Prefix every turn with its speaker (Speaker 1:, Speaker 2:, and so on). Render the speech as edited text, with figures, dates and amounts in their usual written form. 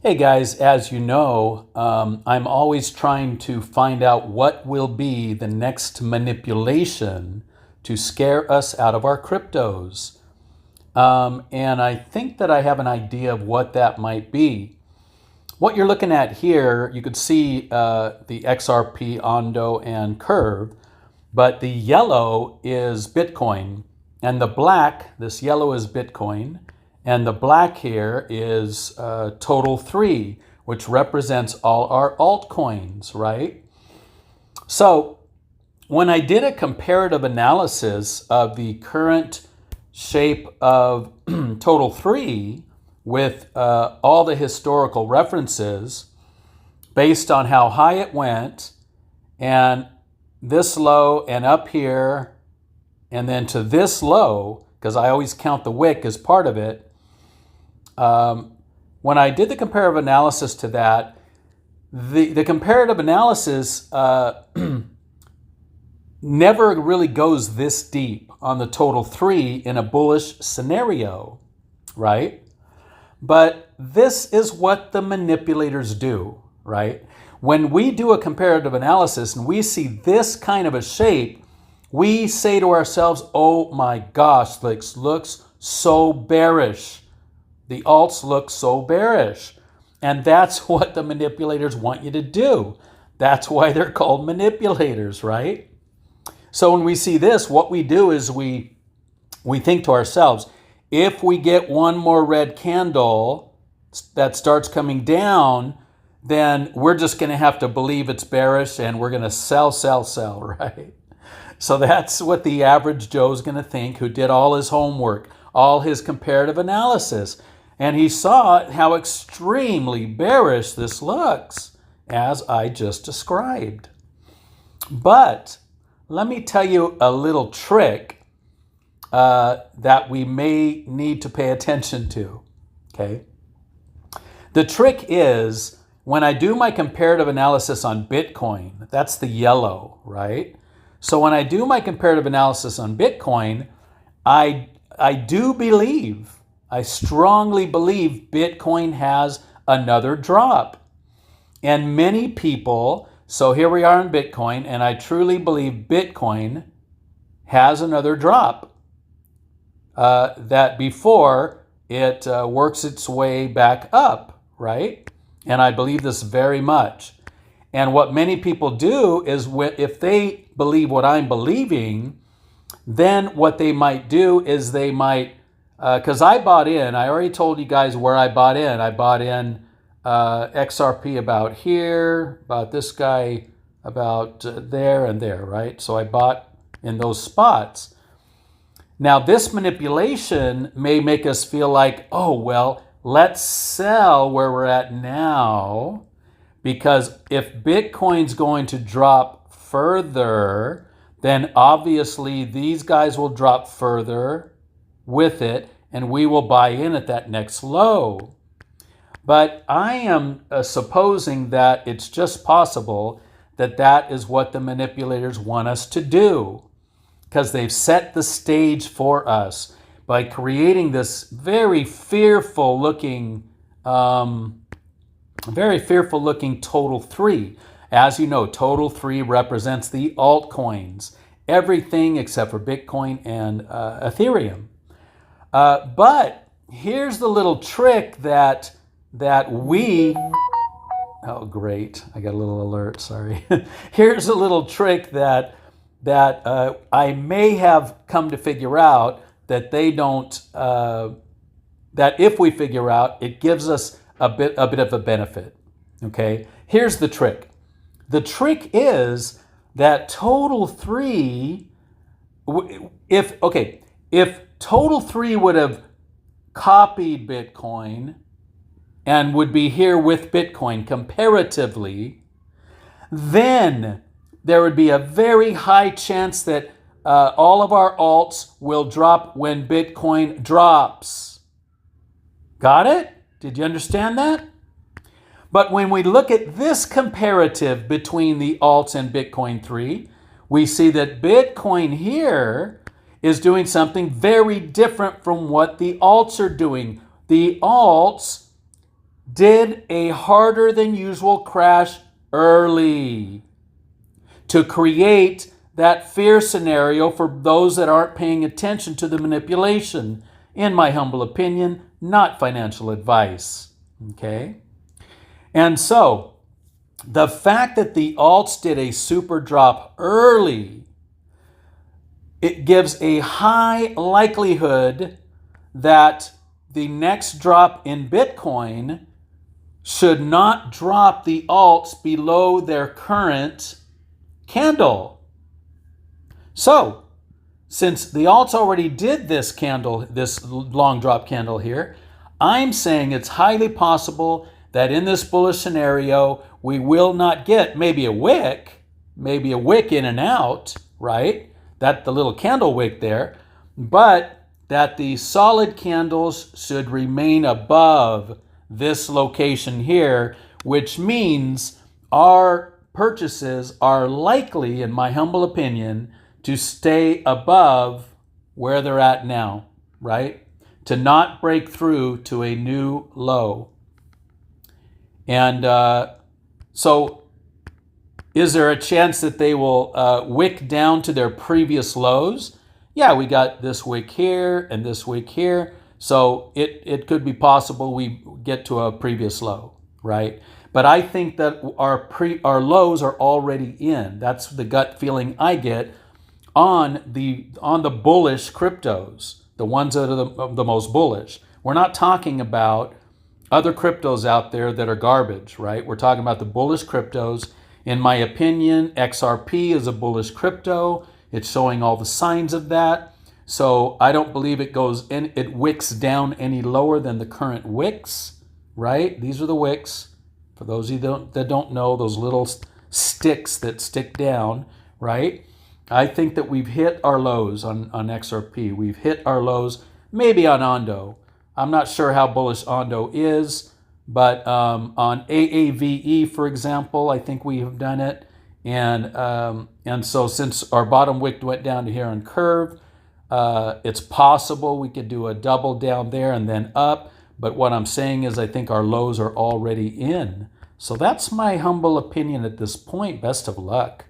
Speaker 1: Hey guys, as you know, I'm always trying to find out what will be the next manipulation to scare us out of our cryptos. And I think that I have an idea of what that might be. What you're looking at here, you could see the XRP, Ondo, and Curve, but the yellow is Bitcoin, and the black, this yellow is Bitcoin, and the black here is Total3, which represents all our altcoins, right? So when I did a comparative analysis of the current shape of Total3 with all the historical references based on how high it went and this low and up here and then to this low, because I always count the wick as part of it. When I did the comparative analysis to that, the comparative analysis never really goes this deep on the Total3 in a bullish scenario, right? But this is what the manipulators do, right? When we do a comparative analysis and we see this kind of a shape, we say to ourselves, oh my gosh, this looks so bearish. The alts look so bearish. And that's what the manipulators want you to do. That's why they're called manipulators, right? So when we see this, what we do is we think to ourselves, if we get one more red candle that starts coming down, then we're just going to have to believe it's bearish and we're going to sell, right? So that's what the average Joe's going to think, who did all his homework, all his comparative analysis. And he saw how extremely bearish this looks, as I just described. But let me tell you a little trick that we may need to pay attention to, okay? The trick is, when I do my comparative analysis on Bitcoin, that's the yellow, right? So when I do my comparative analysis on Bitcoin, I do believe, I strongly believe Bitcoin has another drop. And many people, so here we are in Bitcoin, and I truly believe Bitcoin has another drop. That before it works its way back up, right? And I believe this very much. And what many people do is, if they believe what I'm believing, then what they might do is they might, because I bought in, I already told you guys where I bought in. I bought in XRP about here, about this guy about there and there, right? So I bought in those spots. Now, this manipulation may make us feel like, oh, well, let's sell where we're at now, because if Bitcoin's going to drop further, then obviously these guys will drop further with it, and we will buy in at that next low. But I am supposing that it's just possible that that is what the manipulators want us to do, because they've set the stage for us by creating this very fearful looking Total3. As you know, Total3 represents the altcoins, everything except for Bitcoin and Ethereum. But here's the little trick that we, oh great, I got a little alert, sorry. Here's a little trick that I may have come to figure out that they don't, that if we figure out, it gives us a bit of a benefit, okay? Here's the trick. The trick is that Total3, if Total3 would have copied Bitcoin and would be here with Bitcoin comparatively, then there would be a very high chance that all of our alts will drop when Bitcoin drops. Got it? Did you understand that? But when we look at this comparative between the alts and Bitcoin 3, we see that Bitcoin here is doing something very different from what the alts are doing. The alts did a harder than usual crash early to create that fear scenario for those that aren't paying attention to the manipulation. In my humble opinion, not financial advice. Okay? And so, the fact that the alts did a super drop early, it gives a high likelihood that the next drop in Bitcoin should not drop the alts below their current candle. So, since the alts already did this candle, this long drop candle here, I'm saying it's highly possible that in this bullish scenario, we will not get maybe a wick in and out, right? That the little candle wick there, but that the solid candles should remain above this location here, which means our purchases are likely, in my humble opinion, to stay above where they're at now, right? To not break through to a new low. And so is there a chance that they will wick down to their previous lows? Yeah, we got this wick here and this wick here. So it could be possible we get to a previous low, right? But I think that our lows are already in. That's the gut feeling I get on the bullish cryptos, the ones that are the most bullish. We're not talking about other cryptos out there that are garbage, right? We're talking about the bullish cryptos. In my opinion, XRP is a bullish crypto. It's showing all the signs of that. So I don't believe it wicks down any lower than the current wicks, right? These are the wicks. For those of you that don't know, those little sticks that stick down, right? I think that we've hit our lows on XRP. We've hit our lows, maybe on Ondo. I'm not sure how bullish Ondo is, but on AAVE, for example, I think we have done it. And so since our bottom wick went down to here on curve, it's possible we could do a double down there and then up. But what I'm saying is I think our lows are already in. So that's my humble opinion at this point. Best of luck.